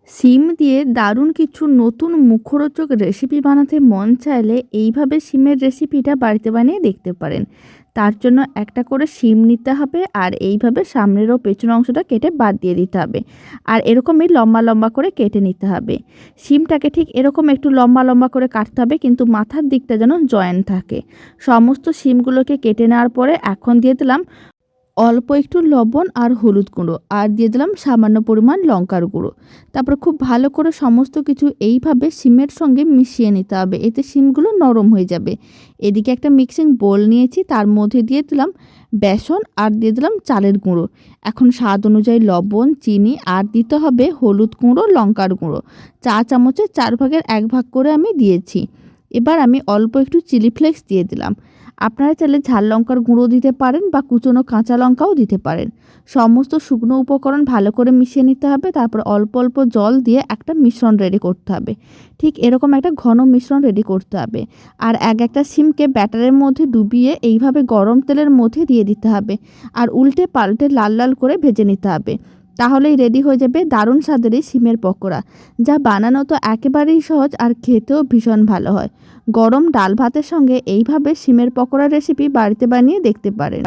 শিম দিয়ে দারুণ কিছু নতুন মুখরোচক রেসিপি বানাতে মন চাইলে এইভাবে শিমের রেসিপিটা বাড়িতে বানিয়ে দেখতে পারেন। তার জন্য একটা করে শিম নিতে হবে আর এইভাবে সামনের ও পেছনের অংশটা কেটে বাদ দিয়ে দিতে হবে। আর এরকমই লম্বা লম্বা করে কেটে নিতে হবে। শিমটাকে ঠিক এরকম একটু লম্বা লম্বা করে কাটতে হবে, কিন্তু মাথার দিকটা যেন জয়েন্ট থাকে। সমস্ত শিমগুলোকে কেটে নেওয়ার পরে এখন দিয়ে দিলাম অল্প একটু লবণ আর হলুদ গুঁড়ো, আর দিয়ে দিলাম সামান্য পরিমাণ লঙ্কার গুঁড়ো। তারপর খুব ভালো করে সমস্ত কিছু এইভাবে শিমের সঙ্গে মিশিয়ে নিতে হবে, এতে শিমগুলো নরম হয়ে যাবে। এদিকে একটা মিক্সিং বোল নিয়েছি, তার মধ্যে দিয়ে দিলাম বেসন আর দিয়ে দিলাম চালের গুঁড়ো। এখন স্বাদ অনুযায়ী লবণ, চিনি আর দিতে হবে হলুদ গুঁড়ো, লঙ্কার গুঁড়ো। চা চামচের 1/4 ভাগ করে আমি দিয়েছি। এবার আমি অল্প একটু চিলি ফ্লেক্স দিয়ে দিলাম। আপনারা চাইলে ঝাল লঙ্কার গুঁড়ো দিতে পারেন বা কুচনো কাঁচা লঙ্কাও দিতে পারেন। সমস্ত শুকনো উপকরণ ভালো করে মিশিয়ে নিতে হবে। তারপর অল্প অল্প জল দিয়ে একটা মিশ্রণ রেডি করতে হবে। ঠিক এরকম একটা ঘন মিশ্রণ রেডি করতে হবে। আর একটা শিমকে ব্যাটারের মধ্যে ডুবিয়ে এইভাবে গরম তেলের মধ্যে দিয়ে দিতে হবে। আর উল্টে পাল্টে লাল লাল করে ভেজে নিতে হবে। তাহলেই রেডি হয়ে যাবে দারুণ স্বাদের এই শিমের পকোড়া, যা বানানো তো একেবারেই সহজ আর খেতেও ভীষণ ভালো হয়। গরম ডাল ভাতের সঙ্গে এইভাবে শিমের পকোড়া রেসিপি বাড়িতে বানিয়ে দেখতে পারেন।